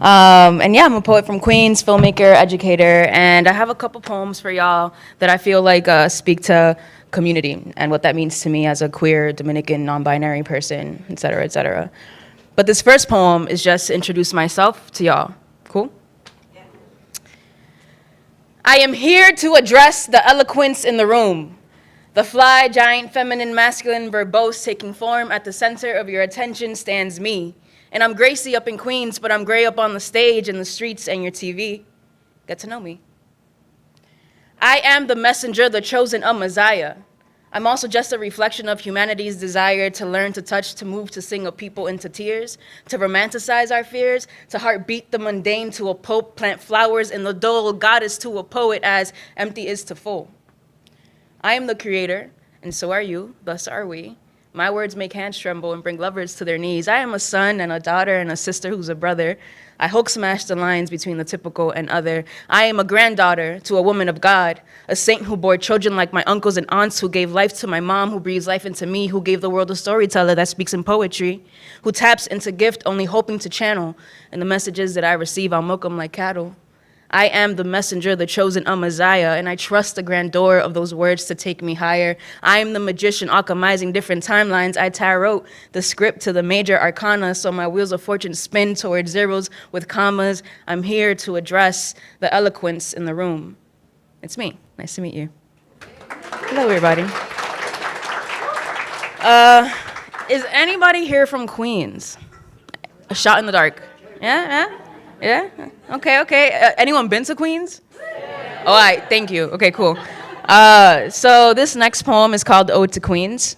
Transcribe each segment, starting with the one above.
And yeah, I'm a poet from Queens, filmmaker, educator, and I have a couple poems for y'all that I feel like speak to community and what that means to me as a queer, Dominican, non-binary person, et cetera, et cetera. But this first poem is just to introduce myself to y'all. Cool? Yeah. I am here to address the eloquence in the room. The fly, giant, feminine, masculine, verbose taking form at the center of your attention stands me. And I'm Gracie up in Queens, but I'm gray up on the stage, in the streets, and your TV. Get to know me. I am the messenger, the chosen, a Messiah. I'm also just a reflection of humanity's desire to learn, to touch, to move, to sing a people into tears, to romanticize our fears, to heartbeat the mundane to a pope, plant flowers in the dole, goddess to a poet as empty is to full. I am the creator, and so are you, thus are we. My words make hands tremble and bring lovers to their knees. I am a son and a daughter and a sister who's a brother. I Hulk smash the lines between the typical and other. I am a granddaughter to a woman of God, a saint who bore children like my uncles and aunts, who gave life to my mom, who breathes life into me, who gave the world a storyteller that speaks in poetry, who taps into gift only hoping to channel, and the messages that I receive, I'll milk them like cattle. I am the messenger, the chosen, a Messiah, and I trust the grandeur of those words to take me higher. I am the magician alchemizing different timelines. I tarot the script to the major arcana, so my wheels of fortune spin towards zeros with commas. I'm here to address the eloquence in the room. It's me. Nice to meet you. Hello, everybody. Is anybody here from Queens? A shot in the dark. Yeah? Yeah? Okay. Anyone been to Queens? Yeah. All right, thank you. Okay, cool. So this next poem is called Ode to Queens.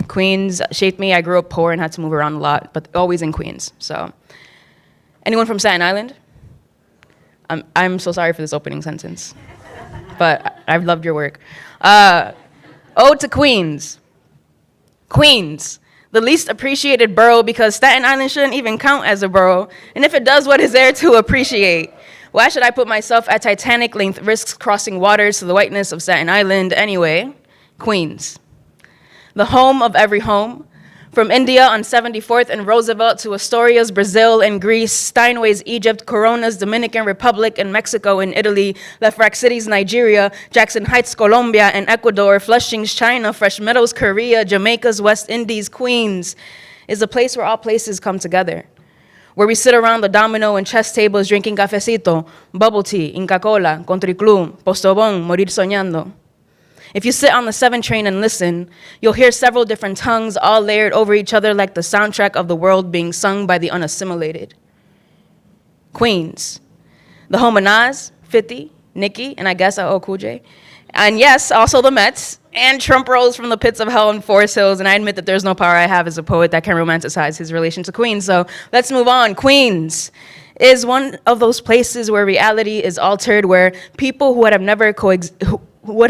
Queens shaped me. I grew up poor and had to move around a lot, but always in Queens. So, anyone from Staten Island? I'm so sorry for this opening sentence, but I've loved your work. Ode to Queens. Queens. The least appreciated borough because Staten Island shouldn't even count as a borough. And if it does, what is there to appreciate? Why should I put myself at Titanic length risks crossing waters to the whiteness of Staten Island anyway? Queens. The home of every home. From India on 74th and Roosevelt to Astoria's Brazil and Greece, Steinway's Egypt, Corona's Dominican Republic and Mexico and Italy, Lefrak City's Nigeria, Jackson Heights, Colombia and Ecuador, Flushing's China, Fresh Meadows, Korea, Jamaica's West Indies, Queens, is a place where all places come together. Where we sit around the domino and chess tables drinking cafecito, bubble tea, Inca Cola, Country Club, Postobon, Morir Soñando. If you sit on the 7 train and listen, you'll hear several different tongues all layered over each other like the soundtrack of the world being sung by the unassimilated. Queens. The home of Nas, 50, Nicki, and I guess Cool J. And yes, also the Mets, and Trump rose from the pits of hell in Forest Hills, and I admit that there's no power I have as a poet that can romanticize his relation to Queens, so let's move on. Queens is one of those places where reality is altered, where people who would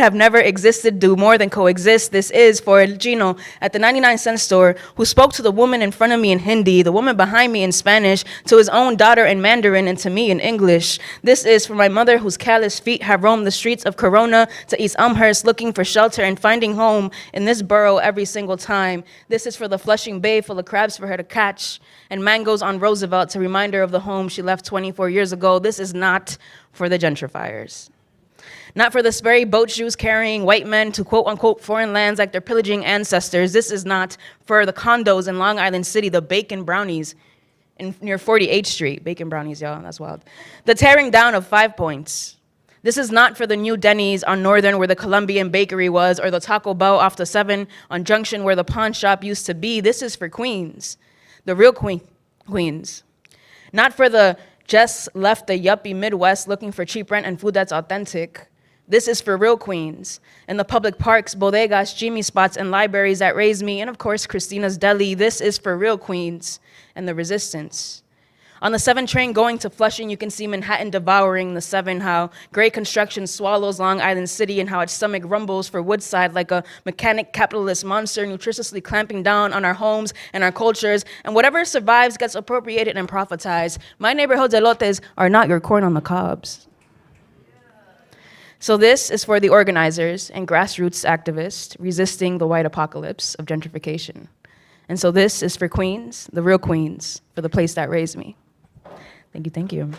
have never existed do more than coexist. This is for El Gino at the 99-cent store, who spoke to the woman in front of me in Hindi, the woman behind me in Spanish, to his own daughter in Mandarin, and to me in English. This is for my mother whose callous feet have roamed the streets of Corona to East Elmhurst looking for shelter and finding home in this borough every single time. This is for the Flushing Bay full of crabs for her to catch and mangoes on Roosevelt to remind her of the home she left 24 years ago. This is not for the gentrifiers. Not for the Sperry boat shoes carrying white men to quote unquote foreign lands like their pillaging ancestors. This is not for the condos in Long Island City, the bacon brownies near 48th Street. Bacon brownies, y'all, that's wild. The tearing down of 5 Points. This is not for the new Denny's on Northern where the Colombian bakery was, or the Taco Bell off the 7 on Junction where the pawn shop used to be. This is for Queens, the real Queens. Not for the just left the yuppie Midwest looking for cheap rent and food that's authentic. This is for real Queens, in the public parks, bodegas, Jimmy spots, and libraries that raised me, and of course, Christina's Deli. This is for real Queens and the resistance. On the 7 train going to Flushing, you can see Manhattan devouring the 7, how gray construction swallows Long Island City, and how its stomach rumbles for Woodside like a mechanic capitalist monster nutritiously clamping down on our homes and our cultures, and whatever survives gets appropriated and prophetized. My neighborhood's elotes are not your corn on the cobs. So this is for the organizers and grassroots activists resisting the white apocalypse of gentrification. And so this is for Queens, the real Queens, for the place that raised me. Thank you, thank you.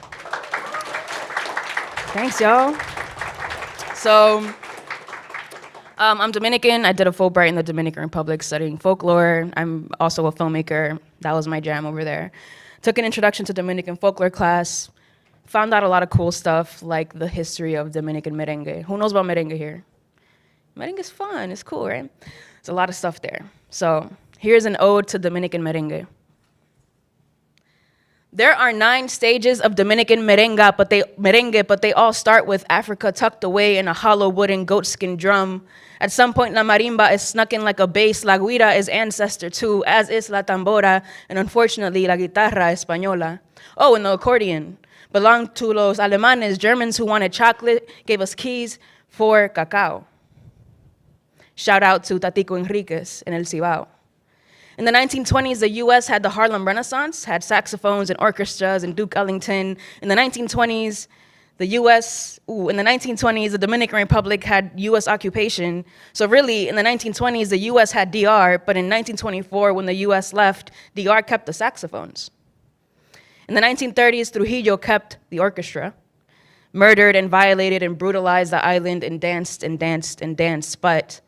Thanks, y'all. So, I'm Dominican. I did a Fulbright in the Dominican Republic studying folklore. I'm also a filmmaker. That was my jam over there. Took an introduction to Dominican folklore class. Found out a lot of cool stuff, like the history of Dominican merengue. Who knows about merengue here? Merengue's fun, it's cool, right? There's a lot of stuff there. So here's an ode to Dominican merengue. There are 9 stages of Dominican merengue, but they all start with Africa tucked away in a hollow wooden goatskin drum. At some point, la marimba is snuck in like a bass. La guira is ancestor too, as is la tambora, and unfortunately, la guitarra española. Oh, and the accordion belonged to los alemanes, Germans who wanted chocolate, gave us keys for cacao. Shout out to Tatico Enriquez in El Cibao. In the 1920s, the US had the Harlem Renaissance, had saxophones and orchestras and Duke Ellington. In the 1920s, the Dominican Republic had US occupation. So really, in the 1920s, the US had DR, but in 1924, when the US left, DR kept the saxophones. In the 1930s, Trujillo kept the orchestra, murdered and violated and brutalized the island and danced and danced and danced. But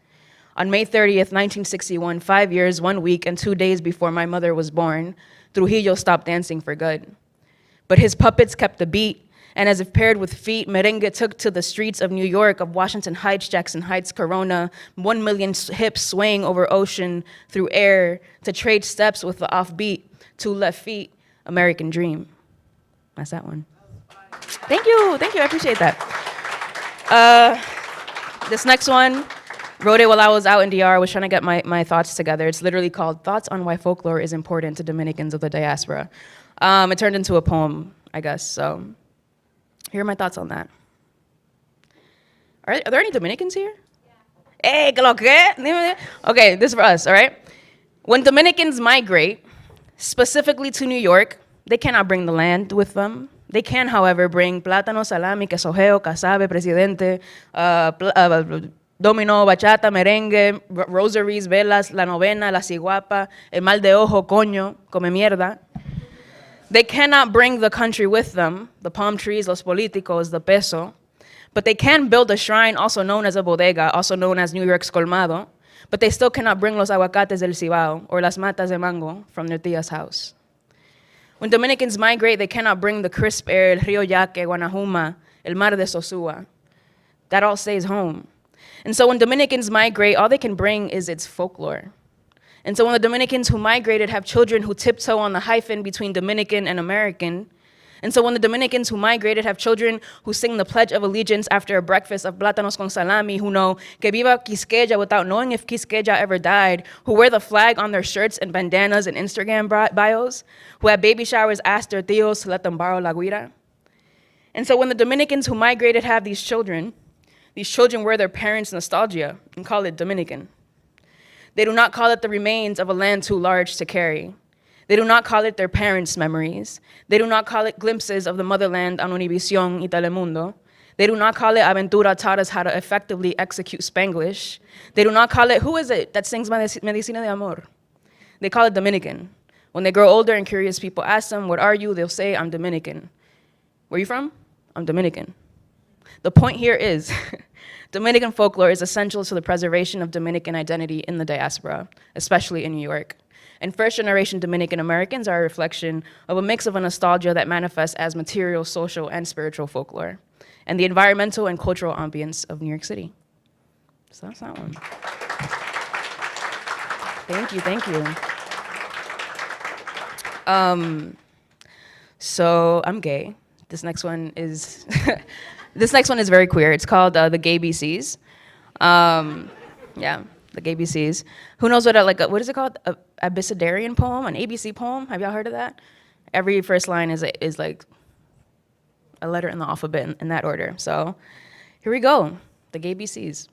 on May 30th, 1961, 5 years, 1 week, and 2 days before my mother was born, Trujillo stopped dancing for good. But his puppets kept the beat, and as if paired with feet, merengue took to the streets of New York, of Washington Heights, Jackson Heights, Corona, 1 million hips swaying over ocean, through air, to trade steps with the offbeat, 2 left feet, American Dream. That's that one. Thank you, I appreciate that. This next one, wrote it while I was out in DR, was trying to get my thoughts together. It's literally called Thoughts on Why Folklore is Important to Dominicans of the Diaspora. It turned into a poem, I guess, so here are my thoughts on that. Are there any Dominicans here? Yeah. Hey, que lo que? Okay, this is for us, all right? When Dominicans migrate, specifically to New York, they cannot bring the land with them. They can, however, bring plátano, salami, quesojeo, casabe, presidente, domino, bachata, merengue, rosaries, velas, la novena, la ciguapa, el mal de ojo, coño, come mierda. They cannot bring the country with them, the palm trees, los políticos, the peso, but they can build a shrine, also known as a bodega, also known as New York's colmado, but they still cannot bring los aguacates del Cibao or las matas de mango from their tia's house. When Dominicans migrate, they cannot bring the crisp air, el río Yaque, Guanajuma, el mar de Sosúa. That all stays home. And so when Dominicans migrate, all they can bring is its folklore. And so when the Dominicans who migrated have children who tiptoe on the hyphen between Dominican and American, and so when the Dominicans who migrated have children who sing the Pledge of Allegiance after a breakfast of plátanos con salami, who know que viva Quisqueya without knowing if Quisqueya ever died, who wear the flag on their shirts and bandanas and Instagram bios, who at baby showers ask their tios to let them borrow la guira. And so when the Dominicans who migrated have these children wear their parents' nostalgia and call it Dominican. They do not call it the remains of a land too large to carry. They do not call it their parents' memories. They do not call it glimpses of the motherland on Univision y Telemundo. They do not call it Aventura taught us how to effectively execute Spanglish. They do not call it, who is it that sings Medicina de Amor? They call it Dominican. When they grow older and curious people ask them, what are you? They'll say, I'm Dominican. Where are you from? I'm Dominican. The point here is, Dominican folklore is essential to the preservation of Dominican identity in the diaspora, especially in New York. And first-generation Dominican Americans are a reflection of a mix of a nostalgia that manifests as material, social, and spiritual folklore, and the environmental and cultural ambience of New York City. So that's that one. Thank you. So I'm gay. This next one is very queer. It's called the Gay BCs. Yeah. The Gay BCs. Who knows what is it called? A abecedarian poem, an ABC poem? Have y'all heard of that? Every first line is like a letter in the alphabet in that order. So here we go, the Gay BCs.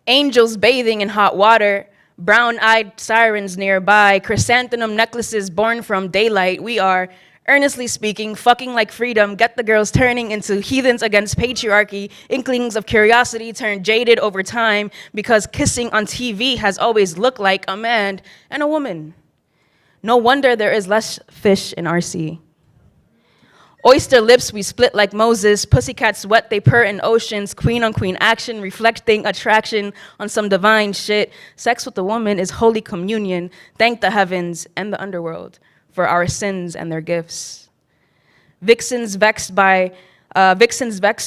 Angels bathing in hot water, brown-eyed sirens nearby, chrysanthemum necklaces born from daylight. We are, earnestly speaking, fucking like freedom, get the girls turning into heathens against patriarchy, inklings of curiosity turn jaded over time because kissing on TV has always looked like a man and a woman. No wonder there is less fish in our sea. Oyster lips we split like Moses, pussycats wet they purr in oceans, queen on queen action, reflecting attraction on some divine shit. Sex with a woman is holy communion. Thank the heavens and the underworld for our sins and their gifts. Vixens vexed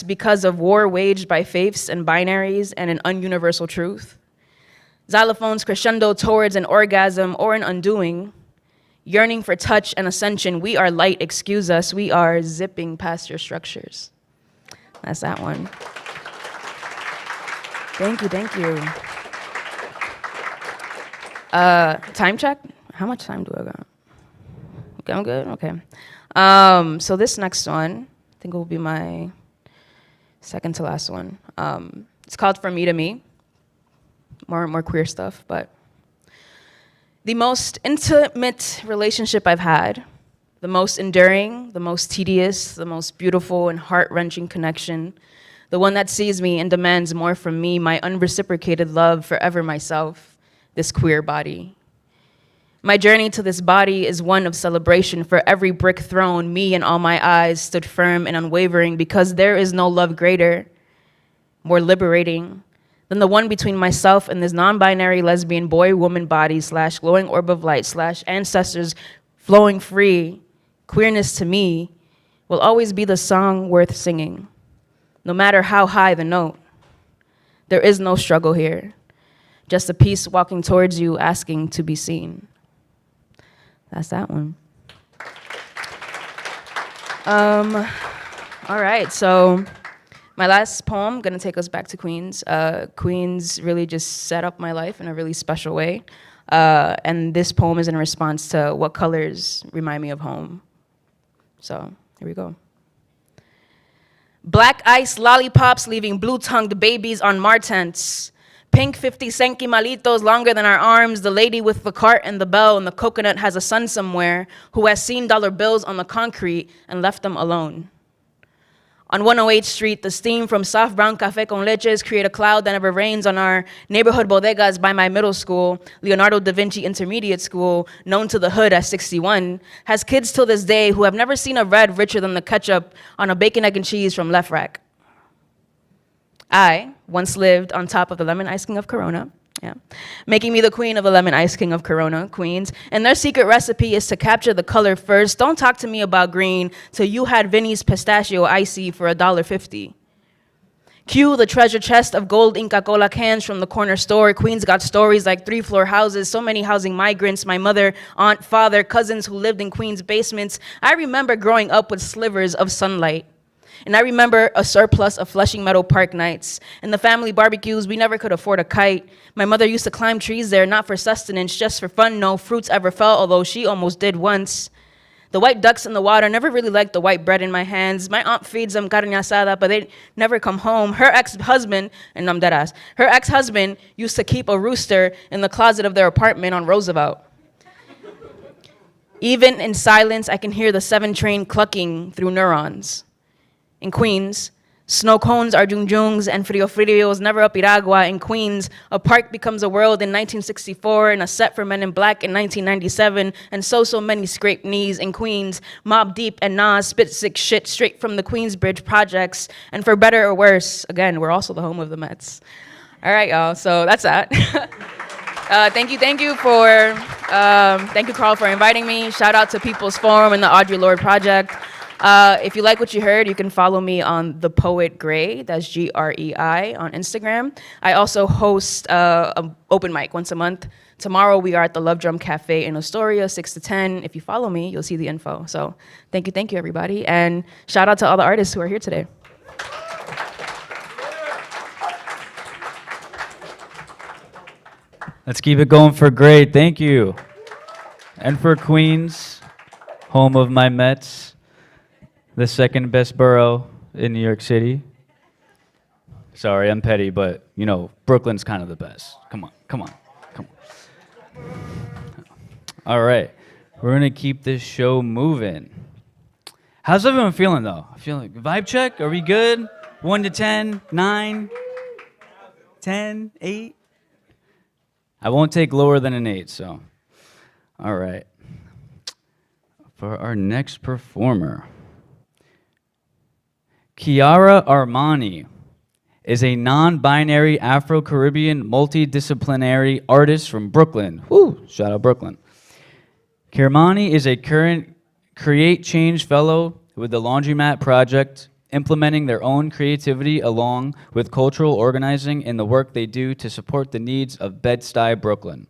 because of war waged by faiths and binaries and an ununiversal truth. Xylophones crescendo towards an orgasm or an undoing. Yearning for touch and ascension, we are light, excuse us, we are zipping past your structures. That's that one. Thank you. Time check? How much time do I got? Okay, I'm good, okay. So this next one, I think it will be my second to last one. It's called For Me to Me. More queer stuff, but the most intimate relationship I've had, the most enduring, the most tedious, the most beautiful and heart-wrenching connection, the one that sees me and demands more from me, my unreciprocated love forever myself, this queer body. My journey to this body is one of celebration. For every brick thrown, me and all my eyes stood firm and unwavering because there is no love greater, more liberating, than the one between myself and this non-binary lesbian boy-woman body / glowing orb of light / ancestors flowing free. Queerness to me will always be the song worth singing, no matter how high the note. There is no struggle here, just a piece walking towards you asking to be seen. That's that one. All right, so my last poem, gonna take us back to Queens. Queens really just set up my life in a really special way. And this poem is in response to what colors remind me of home. So here we go. Black ice lollipops leaving blue-tongued babies on martents. Pink 50 cent malitos longer than our arms. The lady with the cart and the bell and the coconut has a son somewhere who has seen dollar bills on the concrete and left them alone. On 108th Street, the steam from soft brown café con leches create a cloud that never rains on our neighborhood bodegas by my middle school, Leonardo da Vinci Intermediate School, known to the hood as 61, has kids till this day who have never seen a red richer than the ketchup on a bacon, egg, and cheese from Left Rack. I once lived on top of the lemon ice king of Corona, making me the queen of the lemon ice king of Corona, Queens. And their secret recipe is to capture the color first. Don't talk to me about green till you had Vinny's pistachio icy for $1.50. Cue the treasure chest of gold Inca Cola cans from the corner store. Queens got stories like 3-floor houses, so many housing migrants, my mother, aunt, father, cousins who lived in Queens basements. I remember growing up with slivers of sunlight. And I remember a surplus of Flushing Meadow Park nights. In the family barbecues, we never could afford a kite. My mother used to climb trees there, not for sustenance, just for fun. No fruits ever fell, although she almost did once. The white ducks in the water never really liked the white bread in my hands. My aunt feeds them carne asada, but they never come home. Her ex-husband, and I'm dead ass, her ex-husband used to keep a rooster in the closet of their apartment on Roosevelt. Even in silence, I can hear the 7 train clucking through neurons. In Queens, snow cones are jungjungs and frio frios, never a piragua. In Queens, a park becomes a world in 1964 and a set for Men in Black in 1997, and so many scraped knees. In Queens, Mobb Deep and Nas spit sick shit straight from the Queensbridge projects, and for better or worse, again, we're also the home of the Mets. All right, y'all, so that's that. Thank you, Carl, for inviting me. Shout out to People's Forum and the Audre Lorde Project. If you like what you heard, you can follow me on The Poet Grey, that's Grei on Instagram. I also host an open mic once a month. Tomorrow we are at the Love Drum Cafe in Astoria, 6 to 10. If you follow me, you'll see the info. So thank you, everybody. And shout out to all the artists who are here today. Let's keep it going for Grey. Thank you. And for Queens, home of my Mets. The second best borough in New York City. Sorry, I'm petty, but you know, Brooklyn's kind of the best. Come on. All right, we're gonna keep this show moving. How's everyone feeling though? I feel like vibe check. Are we good? 1 to 10, 9, 10, 8. I won't take lower than an 8. So, all right. for our next performer. Ki Armani is a non-binary Afro-Caribbean multidisciplinary artist from Brooklyn. Woo! Shout out Brooklyn. Ki Armani is a current Create Change Fellow with the Laundromat Project, implementing their own creativity along with cultural organizing in the work they do to support the needs of Bed-Stuy, Brooklyn.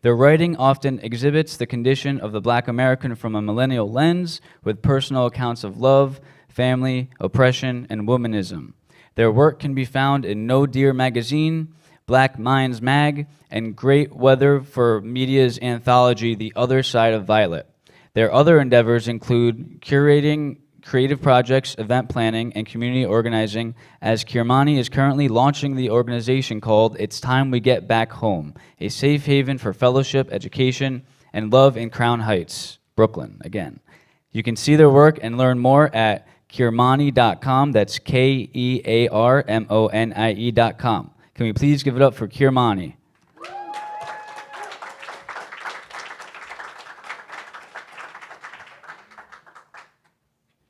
Their writing often exhibits the condition of the Black American from a millennial lens, with personal accounts of love, family, oppression, and womanism. Their work can be found in No Dear Magazine, Black Minds Mag, and Great Weather for Media's anthology, The Other Side of Violet. Their other endeavors include curating creative projects, event planning, and community organizing, as Ki Armani is currently launching the organization called It's Time We Get Back Home, a safe haven for fellowship, education, and love in Crown Heights, Brooklyn, again. You can see their work and learn more at kiarmani.com. That's KEARMONIE.com. Can we please give it up for Ki Armani?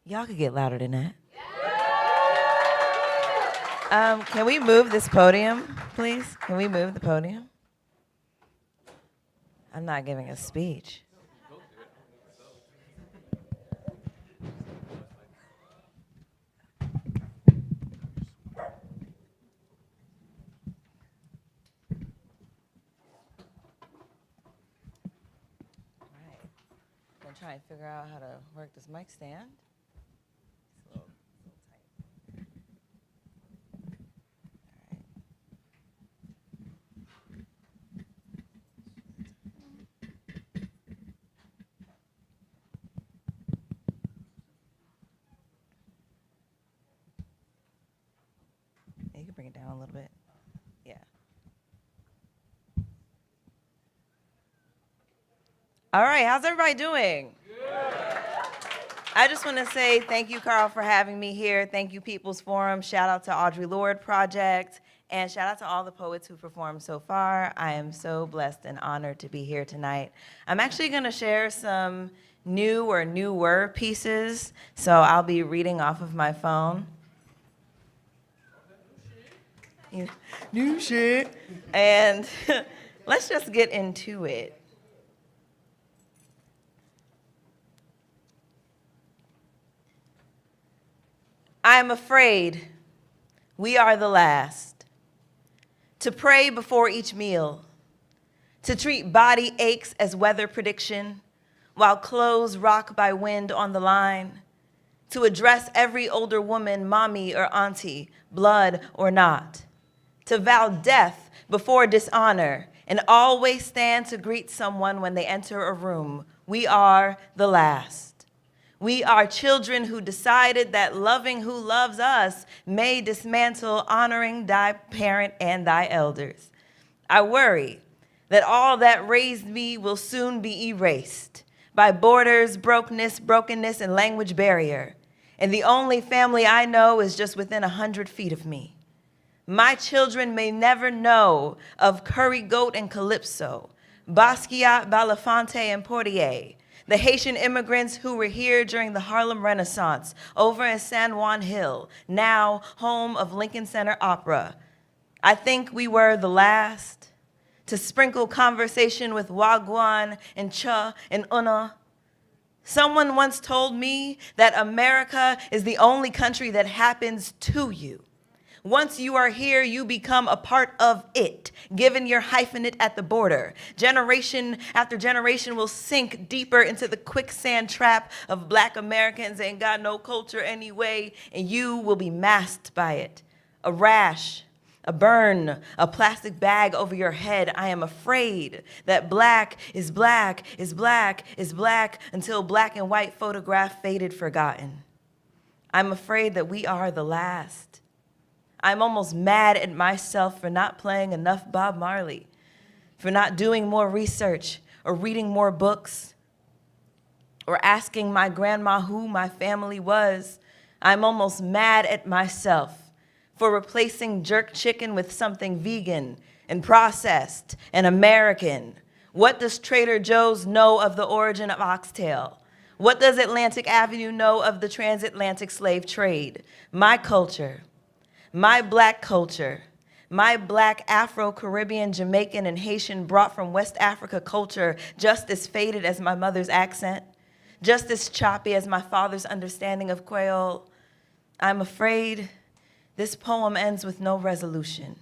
Y'all could get louder than that. Can we move this podium, please? Can we move the podium? I'm not giving a speech. I'm gonna try and figure out how to work this mic stand. You can bring it down a little bit. Yeah. All right, how's everybody doing? Good. I just want to say thank you, Carl, for having me here. Thank you, People's Forum. Shout out to Audre Lorde Project. And shout out to all the poets who performed so far. I am so blessed and honored to be here tonight. I'm actually going to share some new or newer pieces. So I'll be reading off of my phone. New shit. And let's just get into it. I am afraid we are the last to pray before each meal, to treat body aches as weather prediction while clothes rock by wind on the line, to address every older woman, mommy or auntie, blood or not, to vow death before dishonor and always stand to greet someone when they enter a room. We are the last. We are children who decided that loving who loves us may dismantle honoring thy parent and thy elders. I worry that all that raised me will soon be erased by borders, brokenness, and language barrier. And the only family I know is just within 100 feet of me. My children may never know of curry goat and calypso, Basquiat, Belafonte, and Portier, the Haitian immigrants who were here during the Harlem Renaissance, over in San Juan Hill, now home of Lincoln Center Opera. I think we were the last to sprinkle conversation with wagwan and cha and una. Someone once told me that America is the only country that happens to you. Once you are here, you become a part of it, given your hyphenate at the border. Generation after generation will sink deeper into the quicksand trap of Black Americans ain't got no culture anyway, and you will be masked by it. A rash, a burn, a plastic bag over your head. I am afraid that black is black is black is black until black and white photograph faded forgotten. I'm afraid that we are the last. I'm almost mad at myself for not playing enough Bob Marley, for not doing more research or reading more books, or asking my grandma who my family was. I'm almost mad at myself for replacing jerk chicken with something vegan and processed and American. What does Trader Joe's know of the origin of oxtail? What does Atlantic Avenue know of the transatlantic slave trade? My culture, my black culture, my black Afro-Caribbean, Jamaican, and Haitian brought from West Africa culture, just as faded as my mother's accent, just as choppy as my father's understanding of Creole. I'm afraid this poem ends with no resolution.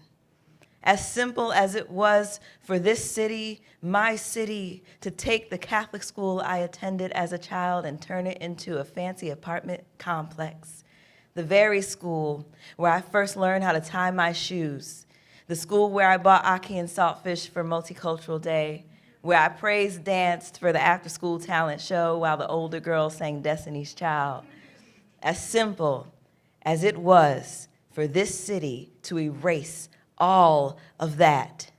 As simple as it was for this city, my city, to take the Catholic school I attended as a child and turn it into a fancy apartment complex. The very school where I first learned how to tie my shoes. The school where I bought ackee and saltfish for Multicultural Day, where I praise danced for the after-school talent show while the older girls sang Destiny's Child. As simple as it was for this city to erase all of that,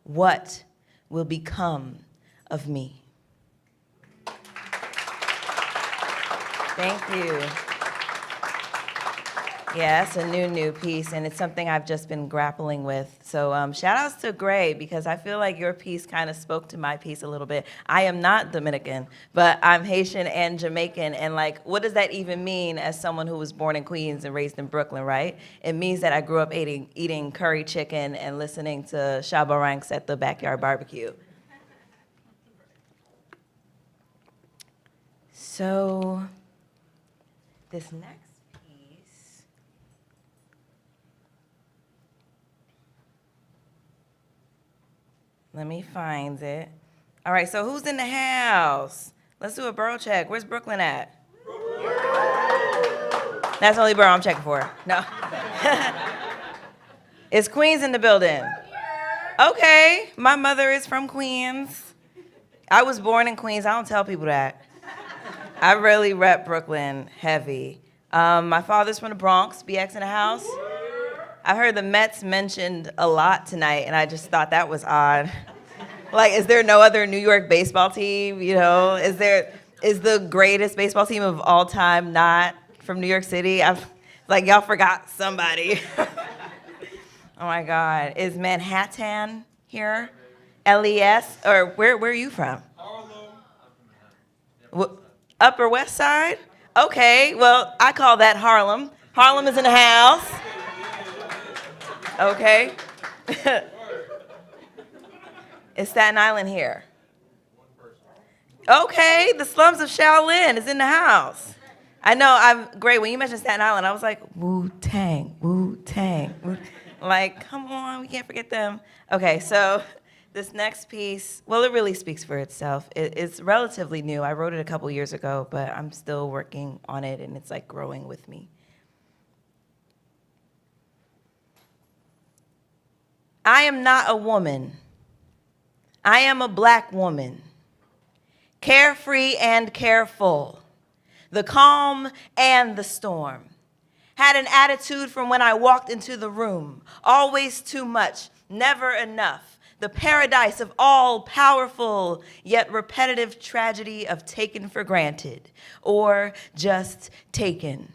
what will become of me? Thank you. Yeah, that's a new piece, and it's something I've just been grappling with. So shout outs to Gray, because I feel like your piece kind of spoke to my piece a little bit. I am not Dominican, but I'm Haitian and Jamaican, and like, what does that even mean as someone who was born in Queens and raised in Brooklyn, right? It means that I grew up eating curry chicken and listening to Shabba Ranks at the backyard barbecue. So this next, let me find it. All right, so who's in the house? Let's do a borough check. Where's Brooklyn at? That's the only borough I'm checking for. No. Is Queens in the building? Okay, my mother is from Queens. I was born in Queens. I don't tell people that. I really rep Brooklyn heavy. My father's from the Bronx. BX in the house. I heard the Mets mentioned a lot tonight, and I just thought that was odd. Like, is there no other New York baseball team? You know, is the greatest baseball team of all time not from New York City? Like, y'all forgot somebody. Oh my God, is Manhattan here? LES, or where are you from? Harlem. Upper West Side? Okay, well, I call that Harlem. Harlem is in the house. Okay. Is Staten Island here? Okay, the slums of Shaolin is in the house. I know, I'm great. When you mentioned Staten Island, I was like, Wu-Tang, Wu-Tang. Like, come on, we can't forget them. Okay, so this next piece, well, it really speaks for itself. It's relatively new. I wrote it a couple years ago, but I'm still working on it, and it's like growing with me. I am not a woman. I am a black woman, carefree and careful, the calm and the storm. Had an attitude from when I walked into the room, always too much, never enough, the paradise of all powerful yet repetitive tragedy of taken for granted or just taken.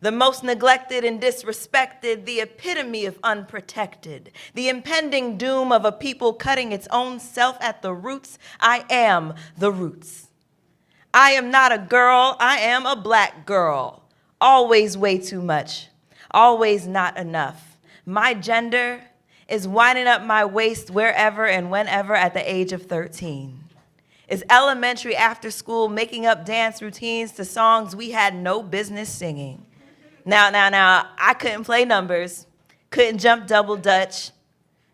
The most neglected and disrespected, the epitome of unprotected, the impending doom of a people cutting its own self at the roots. I am the roots. I am not a girl, I am a black girl. Always way too much, always not enough. My gender is winding up my waist wherever and whenever at the age of 13. Is elementary after school making up dance routines to songs we had no business singing. Now, I couldn't play numbers, couldn't jump double dutch,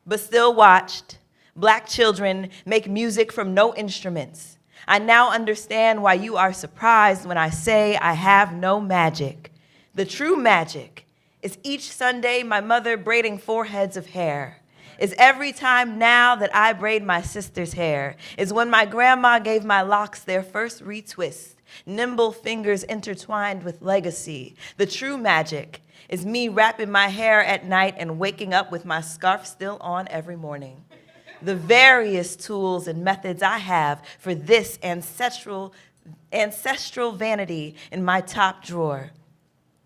but still watched black children make music from no instruments. I now understand why you are surprised when I say I have no magic. The true magic is each Sunday my mother braiding 4 heads of hair. Is every time now that I braid my sister's hair. Is when my grandma gave my locks their first retwist. Nimble fingers intertwined with legacy. The true magic is me wrapping my hair at night and waking up with my scarf still on every morning. The various tools and methods I have for this ancestral vanity in my top drawer.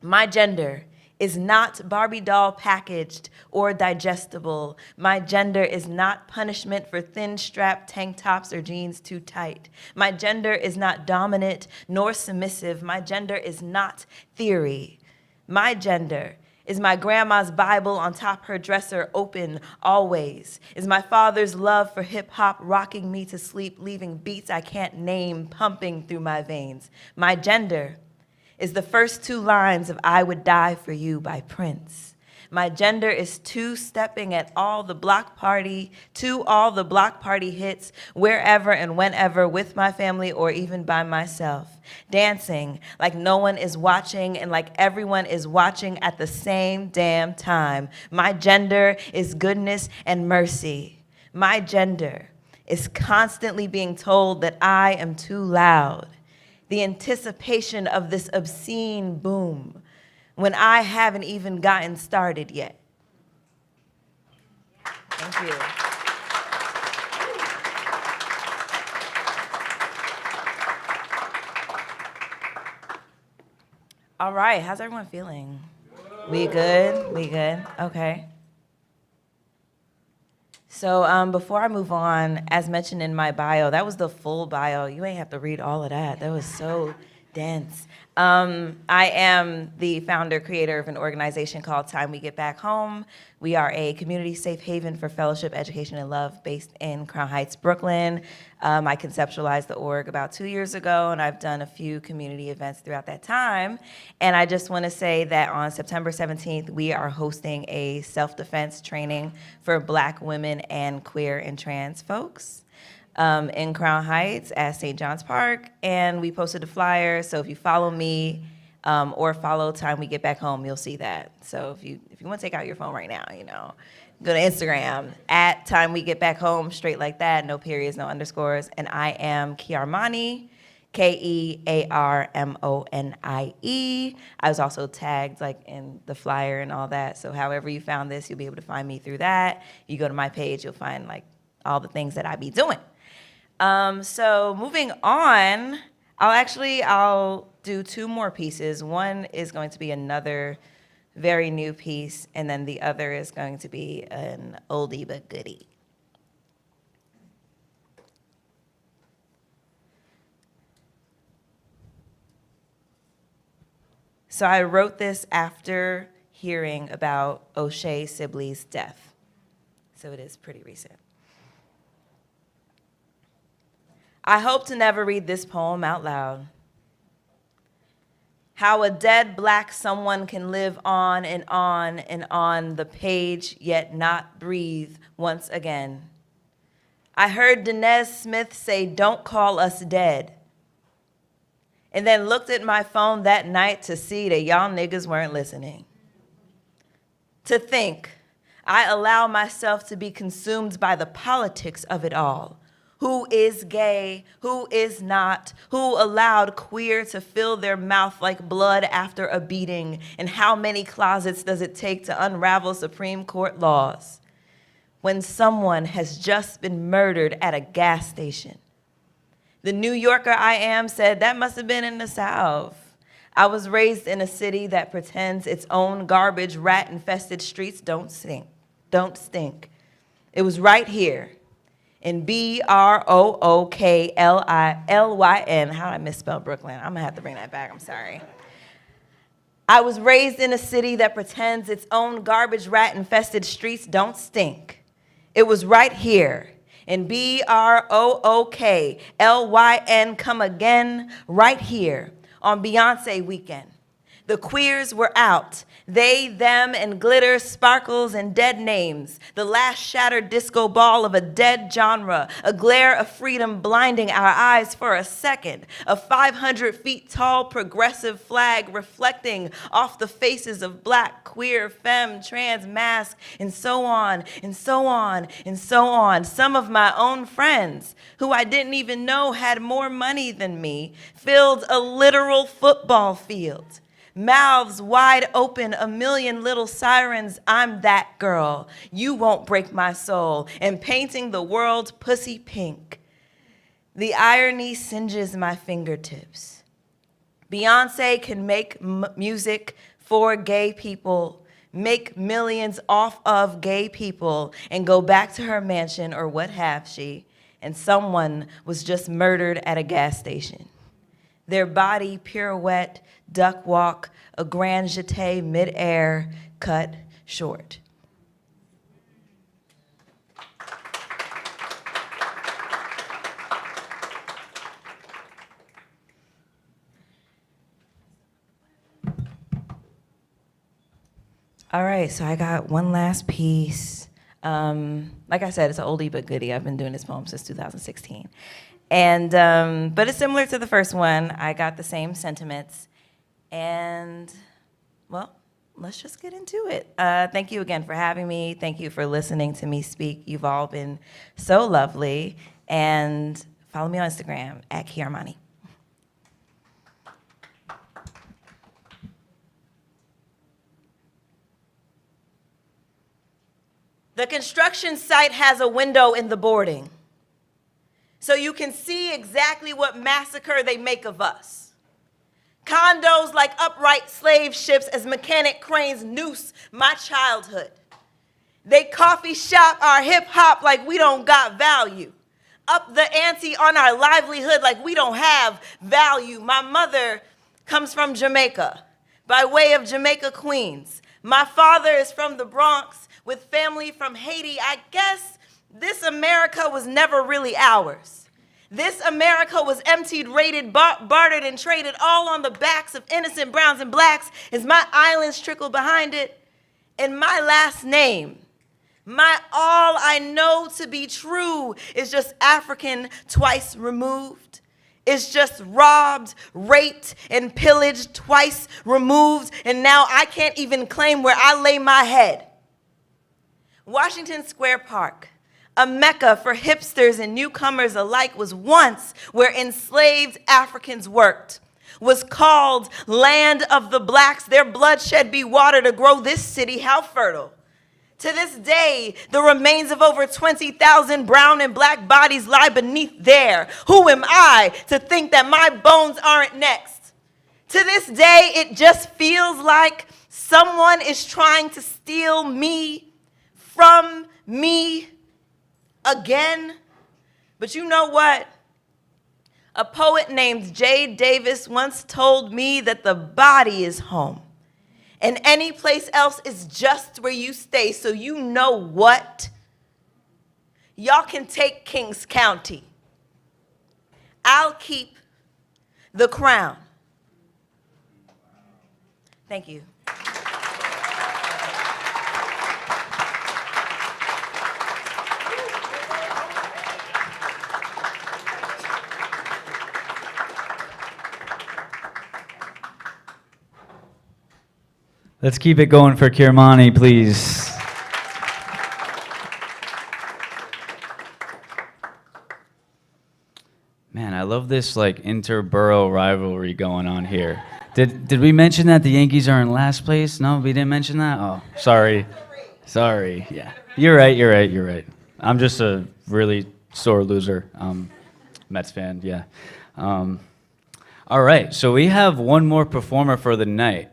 My gender is not Barbie doll packaged or digestible. My gender is not punishment for thin strap tank tops or jeans too tight. My gender is not dominant nor submissive. My gender is not theory. My gender is my grandma's Bible on top her dresser open always? Is my father's love for hip hop rocking me to sleep, leaving beats I can't name pumping through my veins? My gender is the first two lines of I Would Die For You by Prince. My gender is two-stepping at all the block party, to all the block party hits, wherever and whenever, with my family or even by myself. Dancing like no one is watching and like everyone is watching at the same damn time. My gender is goodness and mercy. My gender is constantly being told that I am too loud. The anticipation of this obscene boom when I haven't even gotten started yet. Thank you. All right, how's everyone feeling? We good? We good? Okay. So before I move on, as mentioned in my bio, that was the full bio. You ain't have to read all of that. That was so dense. I am the founder, creator of an organization called Time We Get Back Home. We are a community safe haven for fellowship, education, and love based in Crown Heights, Brooklyn. I conceptualized the org about 2 years ago, and I've done a few community events throughout that time. And I just want to say that on September 17th, we are hosting a self-defense training for Black women and queer and trans folks in Crown Heights at St. John's Park, and we posted a flyer. So if you follow me or follow Time We Get Back Home, you'll see that. So if you want to take out your phone right now, go to Instagram at Time We Get Back Home, straight like that, no periods, no underscores. And I am Ki Armani, Kearmoniie. I was also tagged in the flyer and all that. So however you found this, you'll be able to find me through that. You go to my page, you'll find all the things that I be doing. So moving on, I'll do two more pieces. One is going to be another very new piece, and then the other is going to be an oldie but goodie. So I wrote this after hearing about O'Shea Sibley's death. So it is pretty recent. I hope to never read this poem out loud. How a dead Black someone can live on and on and on the page, yet not breathe once again. I heard Denez Smith say, "Don't call us dead." And then looked at my phone that night to see that y'all niggas weren't listening. To think, I allow myself to be consumed by the politics of it all. Who is gay? Who is not? Who allowed queer to fill their mouth like blood after a beating? And how many closets does it take to unravel Supreme Court laws? When someone has just been murdered at a gas station. The New Yorker I am said, that must have been in the South. I was raised in a city that pretends its own garbage, rat-infested streets don't stink. It was right here in Brooklyn. How did I misspell Brooklyn? I'm gonna have to bring that back, I'm sorry. I was raised in a city that pretends its own garbage, rat-infested streets don't stink. It was right here in Brooklyn, come again, right here on Beyonce weekend. The queers were out. They, them, and glitter, sparkles, and dead names. The last shattered disco ball of a dead genre. A glare of freedom blinding our eyes for a second. A 500 feet tall progressive flag reflecting off the faces of Black, queer, femme, trans, mask, and so on, and so on, and so on. Some of my own friends, who I didn't even know had more money than me, filled a literal football field. Mouths wide open, a million little sirens, I'm that girl, you won't break my soul, and painting the world pussy pink. The irony singes my fingertips. Beyonce can make music for gay people, make millions off of gay people, and go back to her mansion or what have she, and someone was just murdered at a gas station. Their body pirouette, duck walk, a grand jeté midair, cut short. All right, so I got one last piece. Like I said, it's an oldie but goodie. I've been doing this poem since 2016. And, but it's similar to the first one. I got the same sentiments. And, well, let's just get into it. Thank you again for having me. Thank you for listening to me speak. You've all been so lovely. And follow me on Instagram at Ki Armani. The construction site has a window in the boarding, so you can see exactly what massacre they make of us. Condos like upright slave ships as mechanic cranes noose my childhood. They coffee shop our hip hop like we don't got value. Up the ante on our livelihood like we don't have value. My mother comes from Jamaica, by way of Jamaica, Queens. My father is from the Bronx, with family from Haiti. I guess this America was never really ours. This America was emptied, raided, bartered, and traded all on the backs of innocent browns and blacks as my islands trickle behind it. And my last name, my all I know to be true is just African twice removed. It's just robbed, raped, and pillaged twice removed. And now I can't even claim where I lay my head. Washington Square Park, a mecca for hipsters and newcomers alike, was once where enslaved Africans worked, was called land of the blacks. Their bloodshed be water to grow this city, how fertile. To this day, the remains of over 20,000 brown and black bodies lie beneath there. Who am I to think that my bones aren't next? To this day, it just feels like someone is trying to steal me from me again. But you know what? A poet named J. Davis once told me that the body is home, and any place else is just where you stay. So you know what? Y'all can take Kings County. I'll keep the crown. Thank you. Let's keep it going for Ki Armani, please. Man, I love this like inter-borough rivalry going on here. Did we mention that the Yankees are in last place? No, we didn't mention that? Oh, sorry. Sorry. Yeah. You're right. I'm just a really sore loser. Mets fan, yeah. All right, so we have one more performer for the night.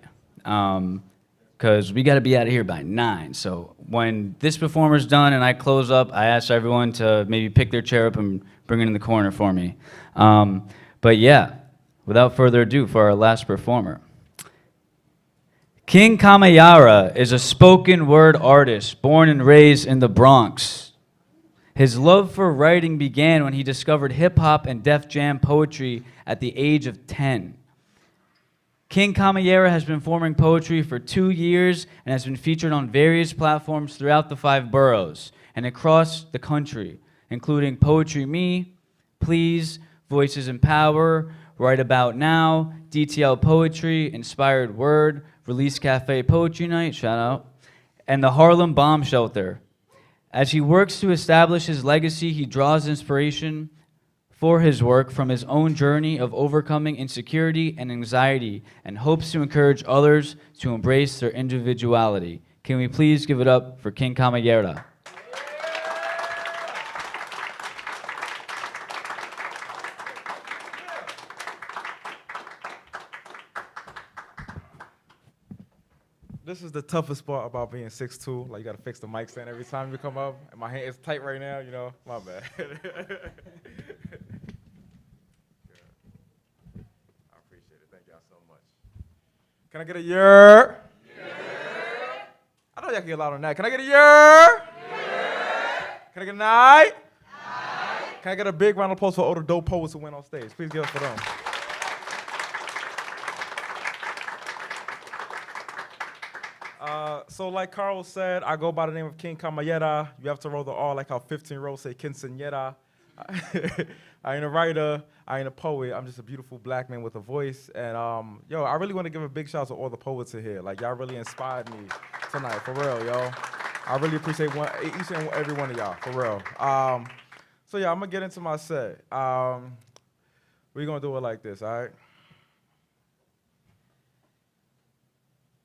Because we got to be out of here by 9. So when this performer's done and I close up, I ask everyone to maybe pick their chair up and bring it in the corner for me. But yeah, without further ado, for our last performer. King Kamayara is a spoken word artist born and raised in the Bronx. His love for writing began when he discovered hip-hop and Def Jam poetry at the age of 10. King Kamayara has been performing poetry for 2 years and has been featured on various platforms throughout the 5 boroughs and across the country, including Poetry Me, Please, Voices in Power, Right About Now, DTL Poetry, Inspired Word, Release Cafe Poetry Night, shout out, and the Harlem Bomb Shelter. As he works to establish his legacy, he draws inspiration for his work from his own journey of overcoming insecurity and anxiety and hopes to encourage others to embrace their individuality. Can we please give it up for King Kamayara? This is the toughest part about being 6'2". Like, you got to fix the mic stand every time you come up. And my hand is tight right now, you know. My bad. I appreciate it. Thank y'all so much. Can I get a year? I know y'all can get loud on that. Can I get a year? Can I get a night? Can I get a big round of applause for all the dope poets who went on stage? Please give it for them. So like Carl said, I go by the name of King Yeta. You have to roll the R like how 15-year-olds say Yeta. I ain't a writer, I ain't a poet. I'm just a beautiful black man with a voice. And yo, I really want to give a big shout out to all the poets in here. Like, y'all really inspired me tonight, for real, yo. I really appreciate each and every one of y'all, for real. So yeah, I'm gonna get into my set. We're gonna do it like this, all right?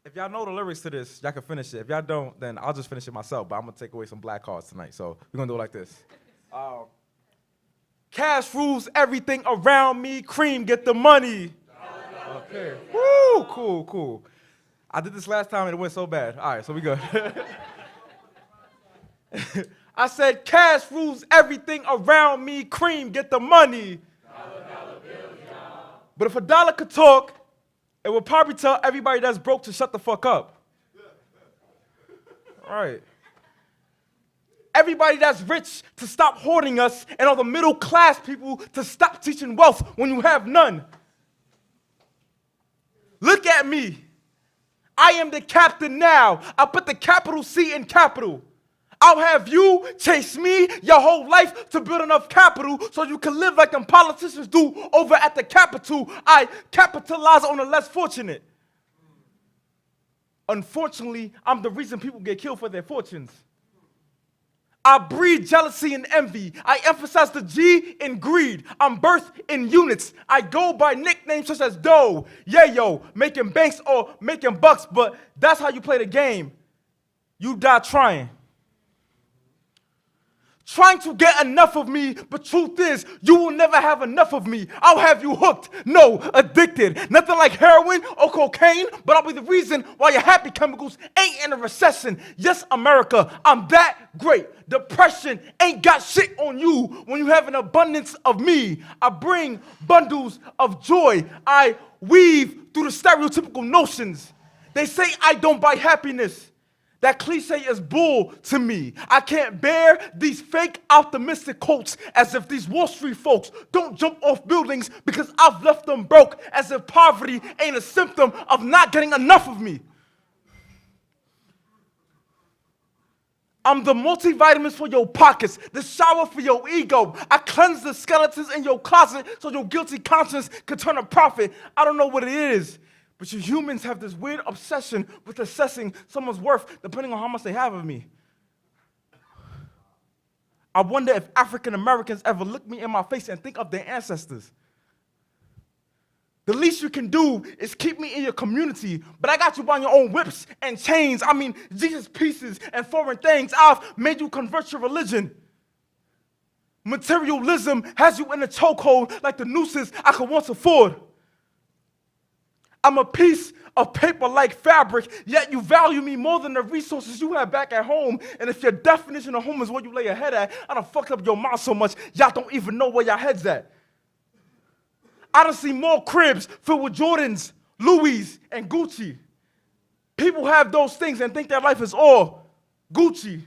If y'all know the lyrics to this, y'all can finish it. If y'all don't, then I'll just finish it myself, but I'm gonna take away some black cards tonight. So we're gonna do it like this. Cash rules everything around me, cream, get the money. Okay, woo, cool. I did this last time and it went so bad. All right, so we good. I said, cash rules everything around me, cream, get the money. Dollar bills, but if a dollar could talk, it would probably tell everybody that's broke to shut the fuck up. All right. Everybody that's rich to stop hoarding us, and all the middle class people to stop teaching wealth when you have none. Look at me. I am the captain now. I put the capital C in capital. I'll have you chase me your whole life to build enough capital so you can live like them politicians do over at the Capitol. I capitalize on the less fortunate. Unfortunately, I'm the reason people get killed for their fortunes. I breed jealousy and envy. I emphasize the G in greed. I'm birthed in units. I go by nicknames such as Doe, Yayo, making banks or making bucks, but that's how you play the game. You die trying. Trying to get enough of me, but truth is, you will never have enough of me. I'll have you hooked, no, addicted. Nothing like heroin or cocaine, but I'll be the reason why your happy chemicals ain't in a recession. Yes, America, I'm that great. Depression ain't got shit on you when you have an abundance of me. I bring bundles of joy. I weave through the stereotypical notions. They say I don't buy happiness. That cliche is bull to me. I can't bear these fake optimistic quotes as if these Wall Street folks don't jump off buildings because I've left them broke, as if poverty ain't a symptom of not getting enough of me. I'm the multivitamins for your pockets, the shower for your ego. I cleanse the skeletons in your closet so your guilty conscience can turn a profit. I don't know what it is. But you humans have this weird obsession with assessing someone's worth depending on how much they have of me. I wonder if African Americans ever look me in my face and think of their ancestors. The least you can do is keep me in your community, but I got you buying your own whips and chains. I mean, Jesus pieces and foreign things. I've made you convert your religion. Materialism has you in a chokehold like the nooses I could once afford. I'm a piece of paper like fabric, yet you value me more than the resources you have back at home. And if your definition of home is where you lay your head at, I done fucked up your mouth so much, y'all don't even know where your head's at. I done seen more cribs filled with Jordans, Louis, and Gucci. People have those things and think their life is all Gucci.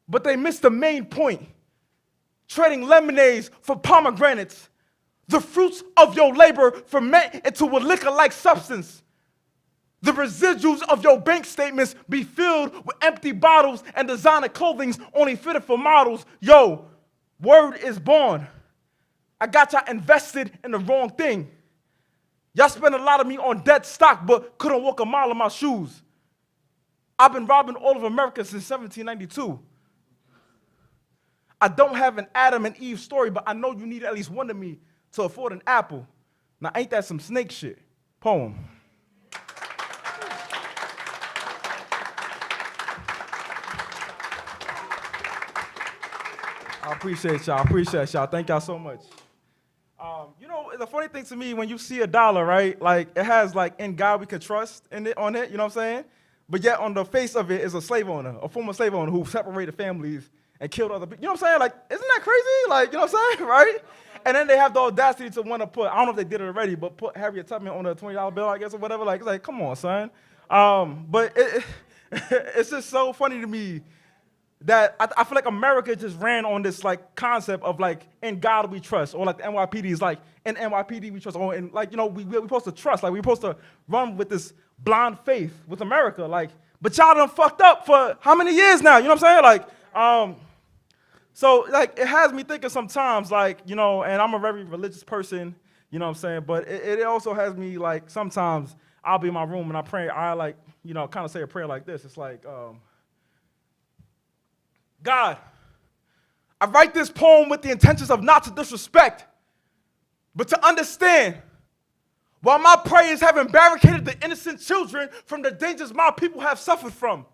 But they miss the main point. Trading lemonades for pomegranates. The fruits of your labor ferment into a liquor-like substance. The residuals of your bank statements be filled with empty bottles and designer clothing only fitted for models. Yo, word is born. I got y'all invested in the wrong thing. Y'all spent a lot of me on dead stock, but couldn't walk a mile in my shoes. I've been robbing all of America since 1792. I don't have an Adam and Eve story, but I know you need at least one of me to afford an apple. Now, ain't that some snake shit? Poem. I appreciate y'all. Thank y'all so much. You know, the funny thing to me, when you see a dollar, right, like it has like "in God we can trust" on it, you know what I'm saying? But yet on the face of it is a slave owner, a former slave owner who separated families and killed other people. You know what I'm saying? Like, isn't that crazy? Like, you know what I'm saying, right? And then they have the audacity to want to put, I don't know if they did it already, but put Harriet Tubman on a $20 bill, I guess, or whatever. Like, it's like, come on, son. But it's just so funny to me that I feel like America just ran on this like concept of like "in God we trust," or like the NYPD is like "in NYPD we trust," or in like, you know, we're supposed to trust, like we're supposed to run with this blind faith with America, like, but y'all done fucked up for how many years now? You know what I'm saying? Like, so like it has me thinking sometimes, like, you know, and I'm a very religious person, you know what I'm saying, but it also has me like sometimes I'll be in my room and I pray, I like, you know, kind of say a prayer like this. It's like, God, I write this poem with the intentions of not to disrespect, but to understand. While my prayers have barricaded the innocent children from the dangers my people have suffered from.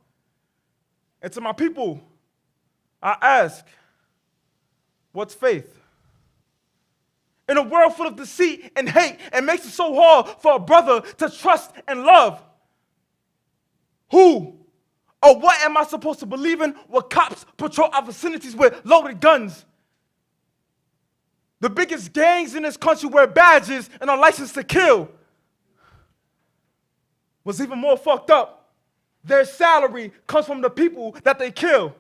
And to my people, I ask, what's faith? In a world full of deceit and hate, it makes it so hard for a brother to trust and love. Who or what am I supposed to believe in when cops patrol our vicinities with loaded guns? The biggest gangs in this country wear badges and are licensed to kill. What's even more fucked up, their salary comes from the people that they kill.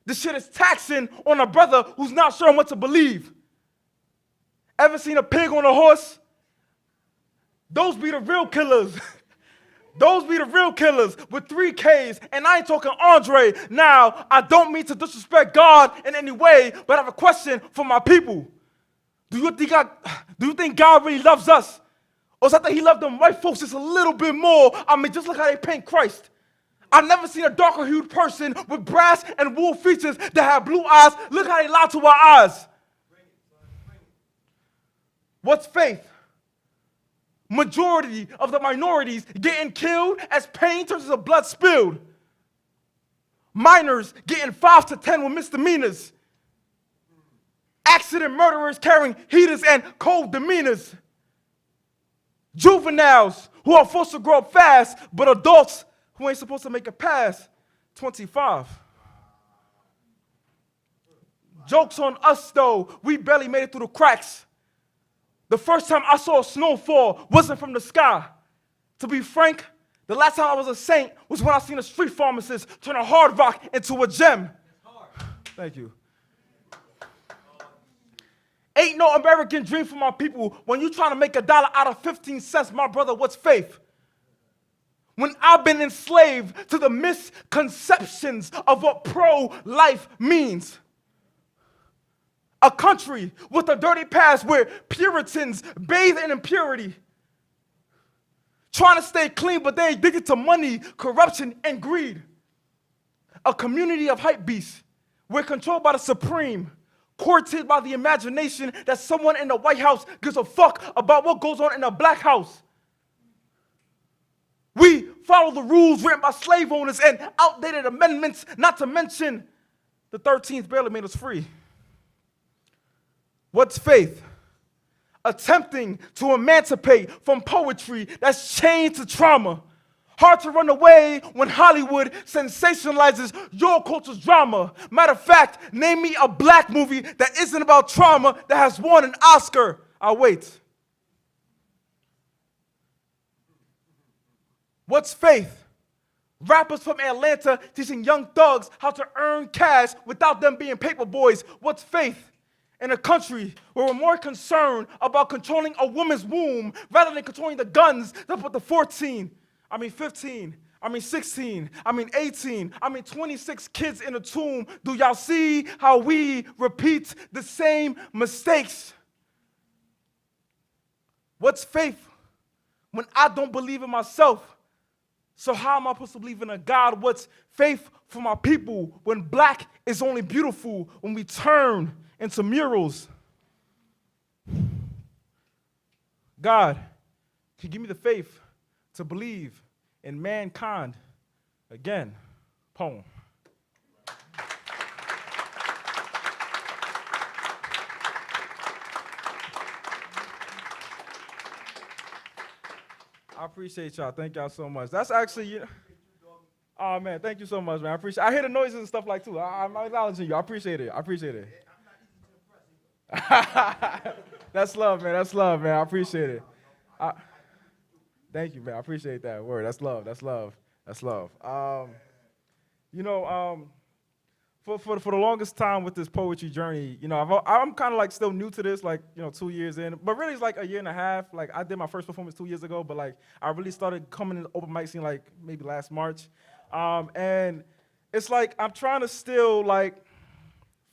This shit is taxing on a brother who's not sure what to believe. Ever seen a pig on a horse? Those be the real killers. Those be the real killers with 3 Ks, and I ain't talking Andre. Now, I don't mean to disrespect God in any way, but I have a question for my people. Do you think God really loves us? Or is that he loved them white folks just a little bit more? I mean, just look how they paint Christ. I've never seen a darker hued person with brass and wool features that have blue eyes. Look how they lie to our eyes. What's faith? Majority of the minorities getting killed as pain turns into blood spilled. Minors getting 5 to 10 with misdemeanors. Accident murderers carrying heaters and cold demeanors. Juveniles who are forced to grow up fast, but adults who ain't supposed to make it past 25. Joke's on us though, we barely made it through the cracks. The first time I saw a snowfall wasn't from the sky. To be frank, the last time I was a saint was when I seen a street pharmacist turn a hard rock into a gem. Thank you. Ain't no American dream for my people when you trying to make $1 out of 15 cents, my brother, what's faith? When I've been enslaved to the misconceptions of what pro-life means. A country with a dirty past where Puritans bathe in impurity. Trying to stay clean, but they addicted to money, corruption, and greed. A community of hype beasts. We're controlled by the supreme. Courted by the imagination that someone in the White House gives a fuck about what goes on in the Black House. We follow the rules written by slave owners and outdated amendments, not to mention the 13th barely made us free. What's faith? Attempting to emancipate from poetry that's chained to trauma. Hard to run away when Hollywood sensationalizes your culture's drama. Matter of fact, name me a black movie that isn't about trauma that has won an Oscar. I'll wait. What's faith? Rappers from Atlanta teaching young thugs how to earn cash without them being paper boys. What's faith? In a country where we're more concerned about controlling a woman's womb rather than controlling the guns that put the 15, 16, 18, 26 kids in a tomb. Do y'all see how we repeat the same mistakes? What's faith when I don't believe in myself? So how am I supposed to believe in a God? What's faith for my people when black is only beautiful when we turn into murals? God, can you give me the faith to believe in mankind again? Poem. I appreciate y'all. Thank y'all so much. That's actually, oh man, thank you so much, man. I hear the noises and stuff like too. I'm acknowledging you. I appreciate it. That's love, man. I appreciate it. Thank you, man. I appreciate that word. That's love. For the longest time with this poetry journey, I'm kind of like still new to this, like 2 years in, but really it's like a year and a half. Like I did my first performance 2 years ago, but like I really started coming in the open mic scene like maybe last March, and it's like I'm trying to still like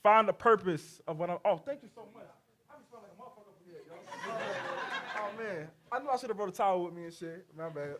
find the purpose of what I'm. Oh, thank you so much. I just felt like a motherfucker up here, yo. Oh man, I knew I should have brought a towel with me and shit. My bad.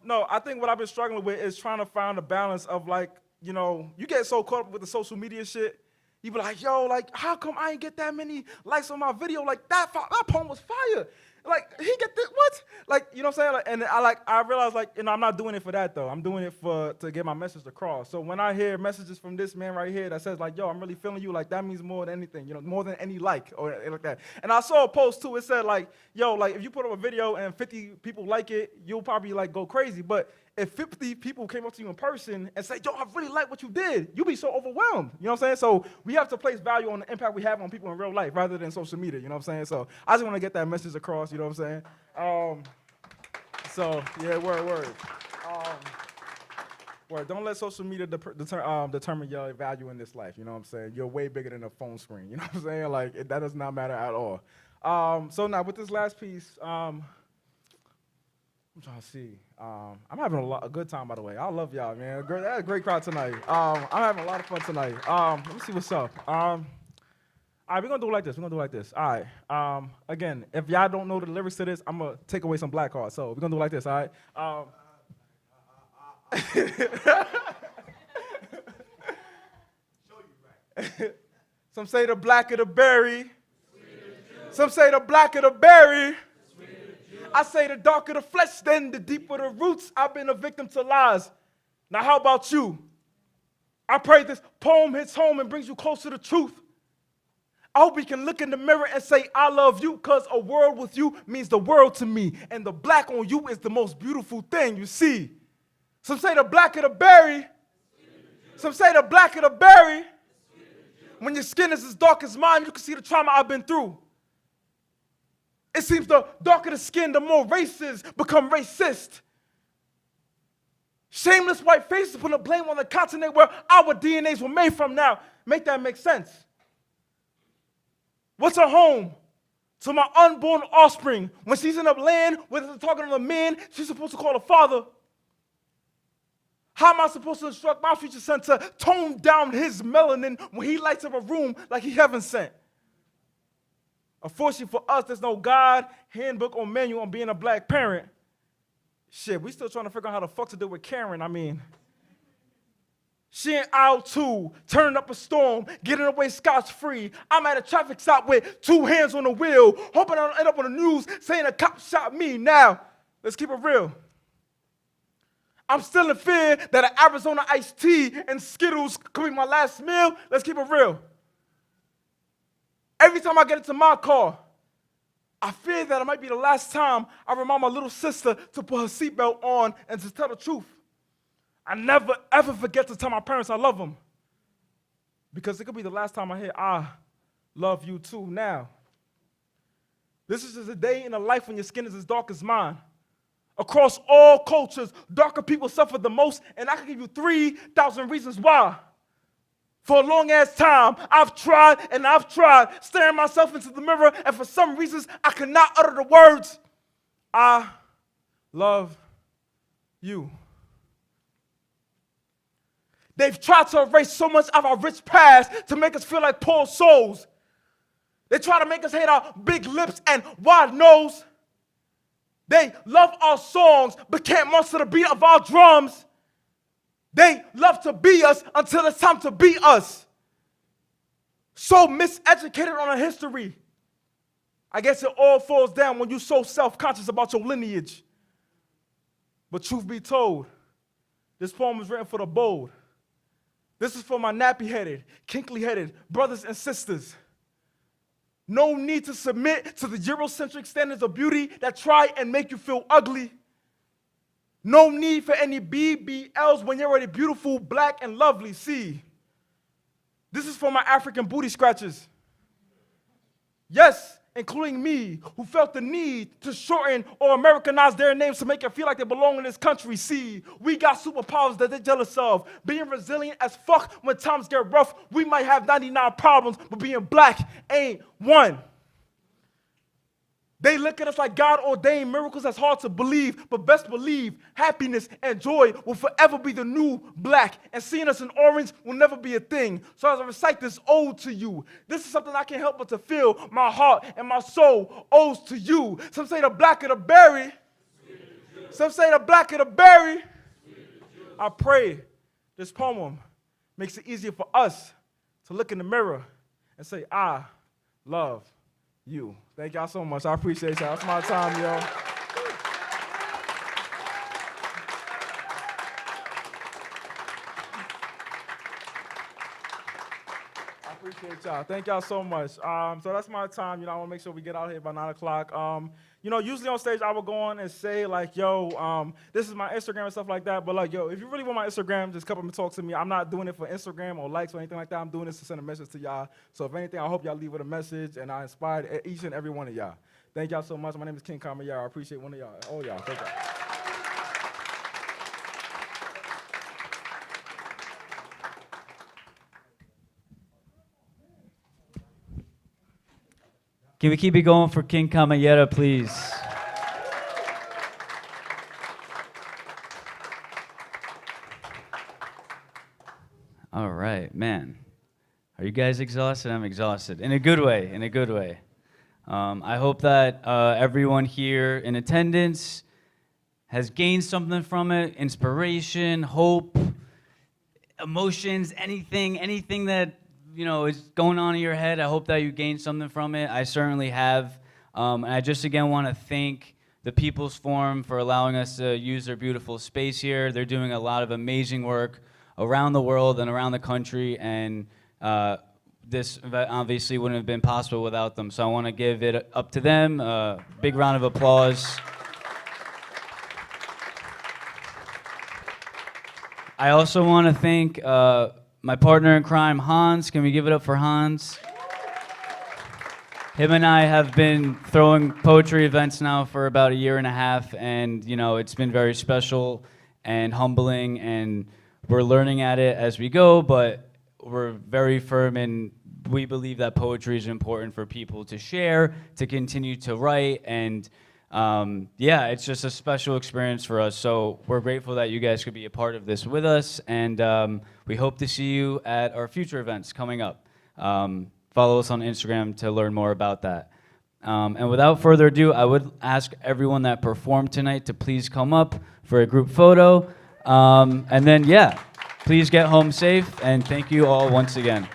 No, I think what I've been struggling with is trying to find a balance of like, you get so caught up with the social media shit. You be like, yo, like, how come I ain't get that many likes on my video? Like, that poem was fire. Like, he get this, what? Like, you know what I'm saying? Like, and I realized, like, I'm not doing it for that, though. I'm doing it to get my message across. So when I hear messages from this man right here that says, like, yo, I'm really feeling you, like, that means more than anything, more than any like or like that. And I saw a post, too. It said, like, yo, like, if you put up a video and 50 people like it, you'll probably, like, go crazy. But if 50 people came up to you in person and say, yo, I really like what you did, you'll be so overwhelmed. You know what I'm saying? So we have to place value on the impact we have on people in real life rather than social media. You know what I'm saying? So I just want to get that message across. You know what I'm saying? So, yeah, word. Word. Don't let social media determine your value in this life. You know what I'm saying? You're way bigger than a phone screen. You know what I'm saying? Like, that does not matter at all. So now with this last piece, I'm trying to see. I'm having a good time, by the way. I love y'all, man. That's a great crowd tonight. I'm having a lot of fun tonight. Let me see what's up. All right, we're going to do it like this. All right. Again, if y'all don't know the lyrics to this, I'm going to take away some black cards. So we're going to do it like this, all right? Some say the blacker the berry. Some say the blacker the berry. I say the darker the flesh, then the deeper the roots. I've been a victim to lies. Now how about you? I pray this poem hits home and brings you closer to truth. I hope we can look in the mirror and say, I love you, because a world with you means the world to me. And the black on you is the most beautiful thing you see. Some say the blacker the berry. Some say the blacker the berry. When your skin is as dark as mine, you can see the trauma I've been through. It seems the darker the skin, the more races become racist. Shameless white faces put the blame on the continent where our DNAs were made from now. Make that make sense. What's a home to my unborn offspring when she's in a land where they're talking to a man she's supposed to call a father? How am I supposed to instruct my future son to tone down his melanin when he lights up a room like he heaven sent? Unfortunately for us, there's no guide, handbook, or manual on being a black parent. Shit, we still trying to figure out how the fuck to deal with Karen. I mean, she in aisle 2, turning up a storm, getting away scotch-free. I'm at a traffic stop with 2 hands on the wheel, hoping I don't end up on the news saying a cop shot me. Now, let's keep it real. I'm still in fear that an Arizona iced tea and Skittles could be my last meal. Let's keep it real. Every time I get into my car, I fear that it might be the last time I remind my little sister to put her seatbelt on and to tell the truth. I never, ever forget to tell my parents I love them, because it could be the last time I hear, I love you too now. This is just a day in a life when your skin is as dark as mine. Across all cultures, darker people suffer the most, and I can give you 3,000 reasons why. For a long-ass time, I've tried, staring myself into the mirror, and for some reasons, I cannot utter the words, I love you. They've tried to erase so much of our rich past to make us feel like poor souls. They try to make us hate our big lips and wide nose. They love our songs, but can't master the beat of our drums. They love to be us until it's time to be us. So miseducated on our history. I guess it all falls down when you're so self-conscious about your lineage. But truth be told, this poem was written for the bold. This is for my nappy-headed, kinkly-headed brothers and sisters. No need to submit to the Eurocentric standards of beauty that try and make you feel ugly. No need for any BBLs when you're already beautiful, black, and lovely. See, this is for my African booty scratchers. Yes, including me, who felt the need to shorten or Americanize their names to make it feel like they belong in this country. See, we got superpowers that they're jealous of. Being resilient as fuck when times get rough. We might have 99 problems, but being black ain't one. They look at us like God-ordained miracles that's hard to believe, but best believe happiness and joy will forever be the new black, and seeing us in orange will never be a thing. So as I recite this ode to you, this is something I can't help but to feel my heart and my soul owes to you. Some say the black of the berry. Some say the black of the berry. I pray this poem makes it easier for us to look in the mirror and say, I love you. Thank y'all so much. I appreciate y'all. It's my time, yo. I appreciate y'all. Thank y'all so much. So that's my time. I want to make sure we get out here by 9 o'clock. Usually on stage I will go on and say like, yo, this is my Instagram and stuff like that. But like, yo, if you really want my Instagram, just come up and talk to me. I'm not doing it for Instagram or likes or anything like that. I'm doing this to send a message to y'all. So if anything, I hope y'all leave with a message, and I inspired each and every one of y'all. Thank y'all so much. My name is Ki Armani. I appreciate one of y'all. All y'all. Thank y'all. Can we keep it going for Ki Armani, please? All right, man. Are you guys exhausted? I'm exhausted. In a good way, in a good way. I hope that everyone here in attendance has gained something from it, inspiration, hope, emotions, anything that is going on in your head. I hope that you gained something from it. I certainly have. And I just again want to thank the People's Forum for allowing us to use their beautiful space here. They're doing a lot of amazing work around the world and around the country, and this event obviously wouldn't have been possible without them. So I want to give it up to them. Big round of applause. I also want to thank my partner in crime, Hans. Can we give it up for Hans? Him and I have been throwing poetry events now for about 1.5 years, and it's been very special and humbling, and we're learning at it as we go, but we're very firm, and we believe that poetry is important for people to share, to continue to write, and it's just a special experience for us. So we're grateful that you guys could be a part of this with us, and we hope to see you at our future events coming up. Follow us on Instagram to learn more about that. And without further ado, I would ask everyone that performed tonight to please come up for a group photo. And then, please get home safe, and thank you all once again.